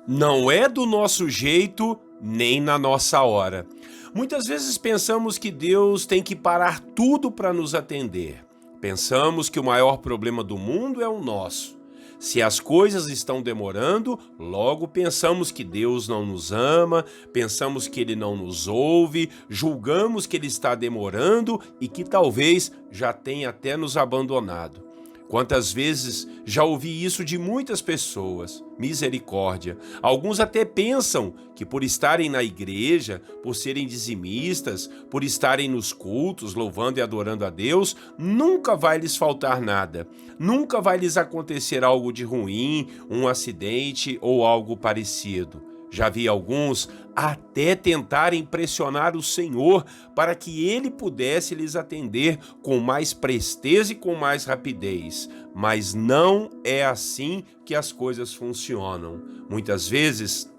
Não é do nosso jeito, nem na nossa hora. Muitas vezes pensamos que Deus tem que parar tudo para nos atender. Pensamos que o maior problema do mundo é o nosso. Se as coisas estão demorando, logo pensamos que Deus não nos ama, pensamos que Ele não nos ouve, julgamos que Ele está demorando e que talvez já tenha até nos abandonado. Quantas vezes já ouvi isso de muitas pessoas? Misericórdia. Alguns até pensam que por estarem na igreja, por serem dizimistas, por estarem nos cultos, louvando e adorando a Deus, nunca vai lhes faltar nada. Nunca vai lhes acontecer algo de ruim, um acidente ou algo parecido. Já vi alguns até tentar impressionar o Senhor para que ele pudesse lhes atender com mais presteza e com mais rapidez. Mas não é assim que as coisas funcionam. Muitas vezes,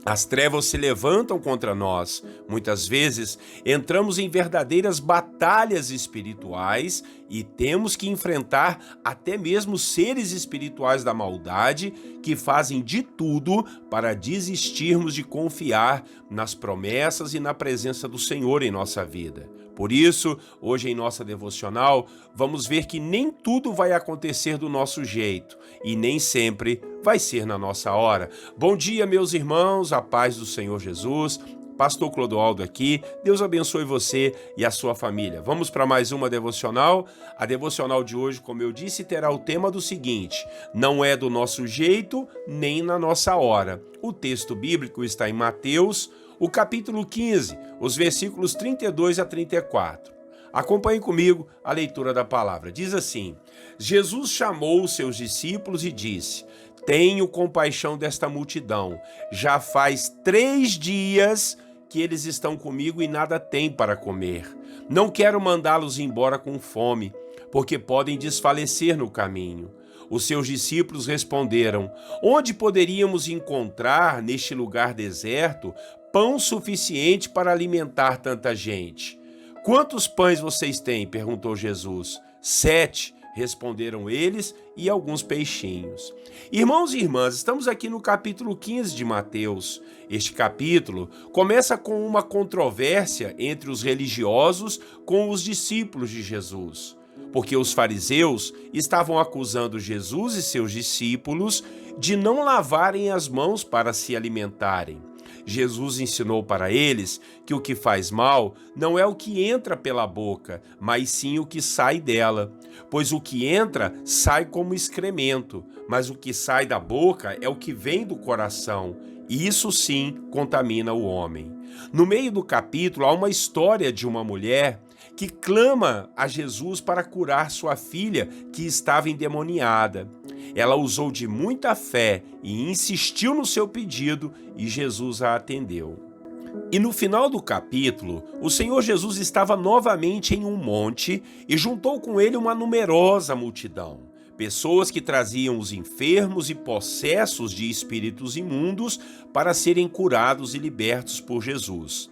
as trevas se levantam contra nós. Muitas vezes, entramos em verdadeiras batalhas espirituais e temos que enfrentar até mesmo seres espirituais da maldade que fazem de tudo para desistirmos de confiar nas promessas e na presença do Senhor em nossa vida. Por isso, hoje em nossa devocional, vamos ver que nem tudo vai acontecer do nosso jeito e nem sempre vai ser na nossa hora. Bom dia, meus irmãos, a paz do Senhor Jesus. Pastor Clodoaldo aqui, Deus abençoe você e a sua família. Vamos para mais uma devocional? A devocional de hoje, como eu disse, terá o tema do seguinte: não é do nosso jeito, nem na nossa hora. O texto bíblico está em Mateus, o capítulo 15, os versículos 32 a 34. Acompanhe comigo a leitura da palavra. Diz assim: Jesus chamou os seus discípulos e disse: tenho compaixão desta multidão. Já faz 3 dias que eles estão comigo e nada têm para comer. Não quero mandá-los embora com fome, porque podem desfalecer no caminho. Os seus discípulos responderam: onde poderíamos encontrar, neste lugar deserto, pão suficiente para alimentar tanta gente? Quantos pães vocês têm? Perguntou Jesus. 7, responderam eles, e alguns peixinhos. Irmãos e irmãs, estamos aqui no capítulo 15 de Mateus. Este capítulo começa com uma controvérsia entre os religiosos com os discípulos de Jesus, porque os fariseus estavam acusando Jesus e seus discípulos de não lavarem as mãos para se alimentarem. Jesus ensinou para eles que o que faz mal não é o que entra pela boca, mas sim o que sai dela. Pois o que entra sai como excremento, mas o que sai da boca é o que vem do coração, e isso sim contamina o homem. No meio do capítulo há uma história de uma mulher que clama a Jesus para curar sua filha que estava endemoniada. Ela usou de muita fé e insistiu no seu pedido e Jesus a atendeu. E no final do capítulo, o Senhor Jesus estava novamente em um monte e juntou com ele uma numerosa multidão. Pessoas que traziam os enfermos e possessos de espíritos imundos para serem curados e libertos por Jesus.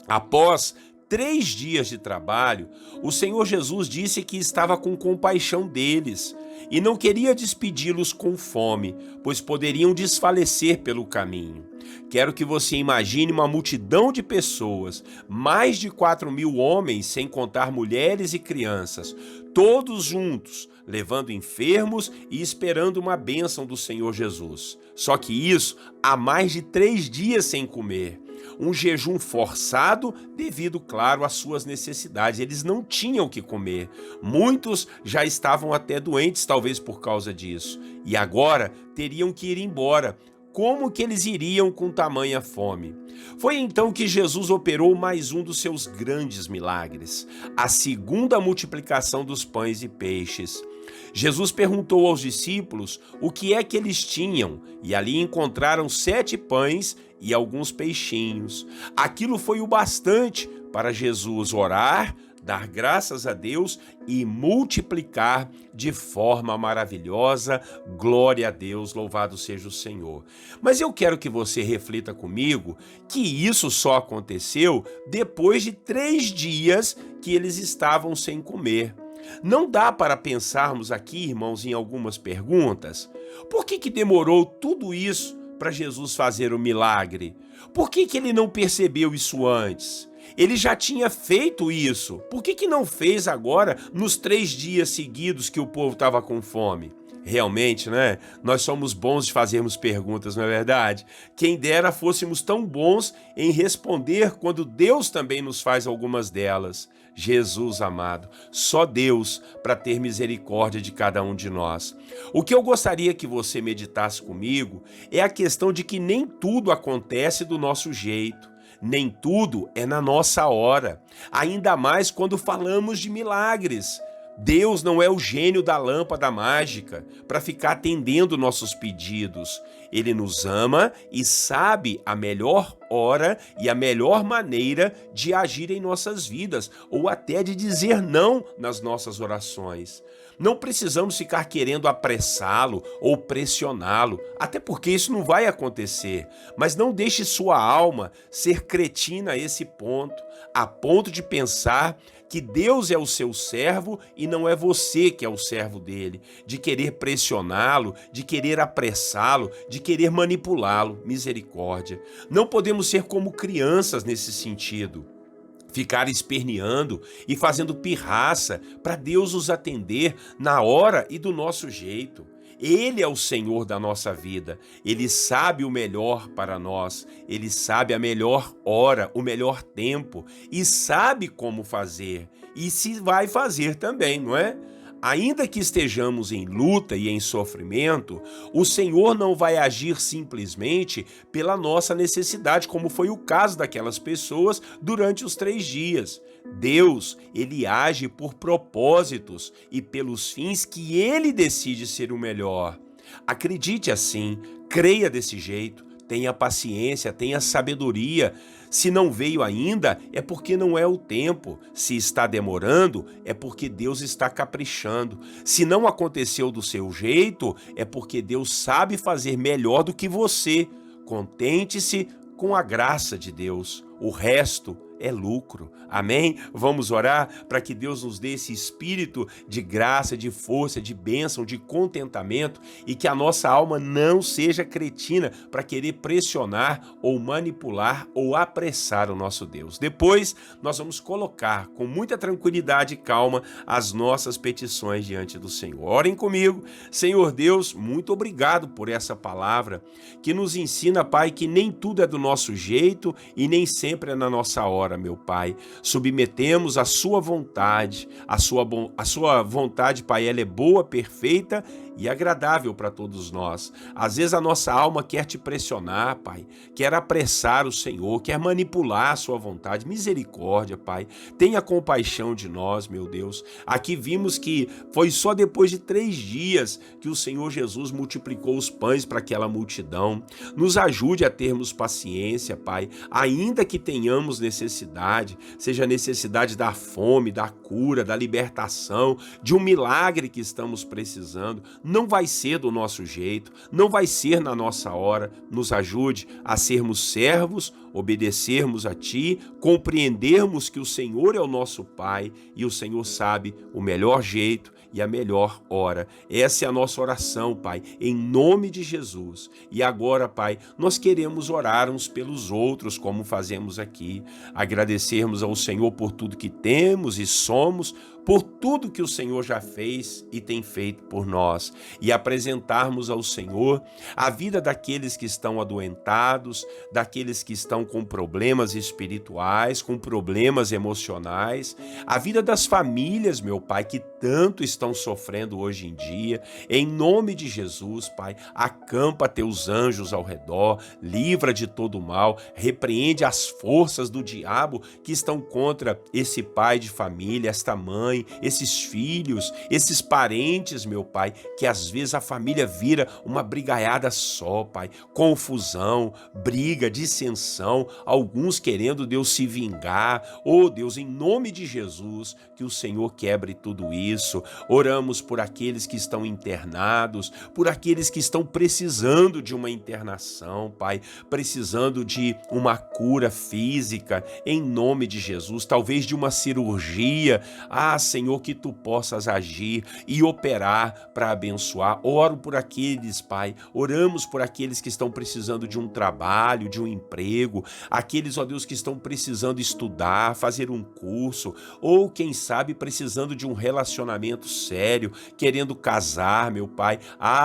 Após 3 dias de trabalho, o Senhor Jesus disse que estava com compaixão deles e não queria despedi-los com fome, pois poderiam desfalecer pelo caminho. Quero que você imagine uma multidão de pessoas, mais de 4.000 homens, sem contar mulheres e crianças, todos juntos, levando enfermos e esperando uma bênção do Senhor Jesus. Só que isso há mais de 3 dias sem comer. Um jejum forçado devido, claro, às suas necessidades. Eles não tinham o que comer. Muitos já estavam até doentes, talvez por causa disso. E agora teriam que ir embora. Como que eles iriam com tamanha fome? Foi então que Jesus operou mais um dos seus grandes milagres, a segunda multiplicação dos pães e peixes. Jesus perguntou aos discípulos o que é que eles tinham, e ali encontraram 7 pães e alguns peixinhos. Aquilo foi o bastante para Jesus orar, dar graças a Deus e multiplicar de forma maravilhosa. Glória a Deus, louvado seja o Senhor. Mas eu quero que você reflita comigo que isso só aconteceu depois de 3 dias que eles estavam sem comer. Não dá para pensarmos aqui, irmãos, em algumas perguntas? Por que demorou tudo isso para Jesus fazer o milagre? Por que ele não percebeu isso antes? Ele já tinha feito isso. Por que não fez agora, nos 3 dias seguidos que o povo estava com fome? Realmente, né? Nós somos bons de fazermos perguntas, não é verdade? Quem dera fôssemos tão bons em responder quando Deus também nos faz algumas delas. Jesus amado, só Deus para ter misericórdia de cada um de nós. O que eu gostaria que você meditasse comigo é a questão de que nem tudo acontece do nosso jeito. Nem tudo é na nossa hora, ainda mais quando falamos de milagres. Deus não é o gênio da lâmpada mágica para ficar atendendo nossos pedidos. Ele nos ama e sabe a melhor hora e a melhor maneira de agir em nossas vidas, ou até de dizer não nas nossas orações. Não precisamos ficar querendo apressá-lo ou pressioná-lo, até porque isso não vai acontecer. Mas não deixe sua alma ser cretina a esse ponto, a ponto de pensar que Deus é o seu servo e não é você que é o servo dele, de querer pressioná-lo, de querer apressá-lo, de querer manipulá-lo. Misericórdia. Não podemos ser como crianças nesse sentido. Ficar esperneando e fazendo pirraça para Deus nos atender na hora e do nosso jeito. Ele é o Senhor da nossa vida, Ele sabe o melhor para nós, Ele sabe a melhor hora, o melhor tempo e sabe como fazer e se vai fazer também, não é? Ainda que estejamos em luta e em sofrimento, o Senhor não vai agir simplesmente pela nossa necessidade, como foi o caso daquelas pessoas durante os 3 dias. Deus, ele age por propósitos e pelos fins que ele decide ser o melhor. Acredite assim, creia desse jeito, tenha paciência, tenha sabedoria. Se não veio ainda, é porque não é o tempo. Se está demorando, é porque Deus está caprichando. Se não aconteceu do seu jeito, é porque Deus sabe fazer melhor do que você. Contente-se com a graça de Deus. O resto é lucro. Amém? Vamos orar para que Deus nos dê esse espírito de graça, de força, de bênção, de contentamento e que a nossa alma não seja cretina para querer pressionar ou manipular ou apressar o nosso Deus. Depois, nós vamos colocar com muita tranquilidade e calma as nossas petições diante do Senhor. Orem comigo. Senhor Deus, muito obrigado por essa palavra que nos ensina, Pai, que nem tudo é do nosso jeito e nem sempre é na nossa hora, meu Pai. Submetemos a sua vontade, a sua vontade, Pai, ela é boa, perfeita e agradável para todos nós. Às vezes a nossa alma quer te pressionar, Pai, quer apressar o Senhor, quer manipular a sua vontade. Misericórdia, Pai, tenha compaixão de nós, meu Deus. Aqui vimos que foi só depois de 3 dias que o Senhor Jesus multiplicou os pães para aquela multidão. Nos ajude a termos paciência, Pai, ainda que tenhamos necessidade, seja a necessidade da fome, da cura, da libertação, de um milagre que estamos precisando. Não vai ser do nosso jeito, não vai ser na nossa hora. Nos ajude a sermos servos, obedecermos a Ti, compreendermos que o Senhor é o nosso Pai e o Senhor sabe o melhor jeito e a melhor hora. Essa é a nossa oração, Pai, em nome de Jesus. E agora, Pai, nós queremos orar uns pelos outros, como fazemos aqui, agradecermos ao Senhor por tudo que temos e somos, por tudo que o Senhor já fez e tem feito por nós, e apresentarmos ao Senhor a vida daqueles que estão adoentados, daqueles que estão com problemas espirituais, com problemas emocionais, a vida das famílias, meu Pai, que tanto estão sofrendo hoje em dia. Em nome de Jesus, Pai, acampa teus anjos ao redor, livra de todo o mal, repreende as forças do diabo que estão contra esse pai de família, esta mãe, esses filhos, esses parentes, meu Pai, que às vezes a família vira uma brigaiada só, Pai, confusão, briga, dissensão, alguns querendo Deus se vingar. Oh Deus, em nome de Jesus, que o Senhor quebre tudo isso. Oramos por aqueles que estão internados, por aqueles que estão precisando de uma internação, Pai, precisando de uma cura física, em nome de Jesus, talvez de uma cirurgia. Ah, Senhor, que tu possas agir e operar para abençoar. Oro por aqueles, Pai, oramos por aqueles que estão precisando de um trabalho, de um emprego, aqueles, ó Deus, que estão precisando estudar, fazer um curso, ou quem sabe precisando de um relacionamento sério, querendo casar, meu Pai.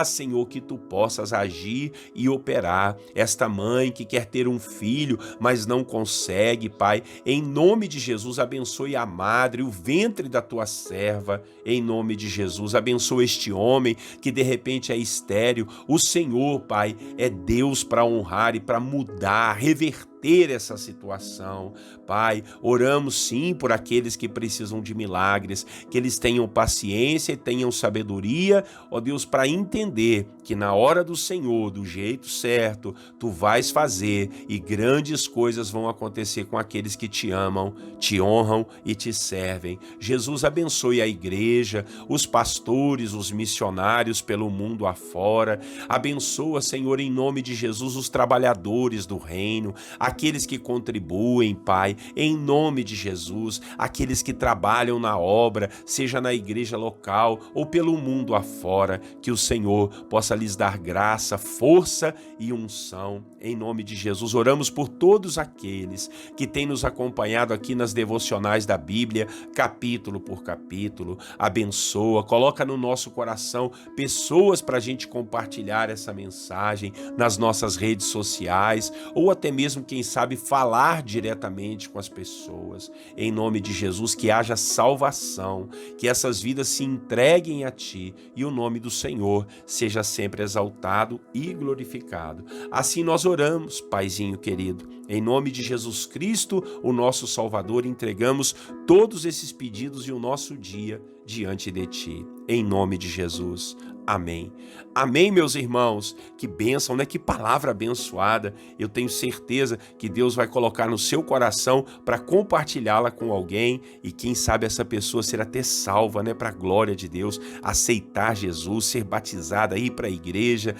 Senhor, que tu possas agir e operar. Esta mãe que quer ter um filho, mas não consegue, Pai, em nome de Jesus, abençoe a madre, o ventre da tua serva, em nome de Jesus. Abençoa este homem que de repente é estéril. O Senhor, Pai, é Deus para honrar e para mudar, reverter essa situação. Pai, oramos sim por aqueles que precisam de milagres, que eles tenham paciência e tenham sabedoria, ó Deus, para entender que na hora do Senhor, do jeito certo, tu vais fazer e grandes coisas vão acontecer com aqueles que te amam, te honram e te servem. Jesus, abençoe a igreja, os pastores, os missionários pelo mundo afora. Abençoa, Senhor, em nome de Jesus, os trabalhadores do reino, aqueles que contribuem, Pai, em nome de Jesus, aqueles que trabalham na obra, seja na igreja local ou pelo mundo afora, que o Senhor possa lhes dar graça, força e unção, em nome de Jesus. Oramos por todos aqueles que têm nos acompanhado aqui nas devocionais da Bíblia, capítulo por capítulo. Abençoa, coloca no nosso coração pessoas para a gente compartilhar essa mensagem nas nossas redes sociais, ou até mesmo, quem sabe, falar diretamente com as pessoas. Em nome de Jesus, que haja salvação, que essas vidas se entreguem a Ti e o nome do Senhor seja sempre exaltado e glorificado. Assim nós oramos, Paizinho querido, em nome de Jesus Cristo, o nosso Salvador, entregamos todos esses pedidos e o nosso dia diante de Ti, em nome de Jesus. Amém. Amém, meus irmãos. Que bênção, né? Que palavra abençoada. Eu tenho certeza que Deus vai colocar no seu coração para compartilhá-la com alguém e quem sabe essa pessoa ser até salva, né? Para a glória de Deus, aceitar Jesus, ser batizada, ir para a igreja.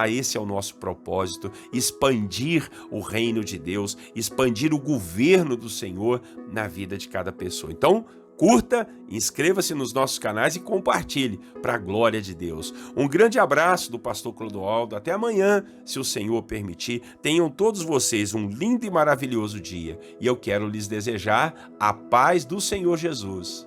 Esse é o nosso propósito, expandir o reino de Deus, expandir o governo do Senhor na vida de cada pessoa. Então, curta, inscreva-se nos nossos canais e compartilhe para a glória de Deus. Um grande abraço do pastor Clodoaldo. Até amanhã, se o Senhor permitir. Tenham todos vocês um lindo e maravilhoso dia. E eu quero lhes desejar a paz do Senhor Jesus.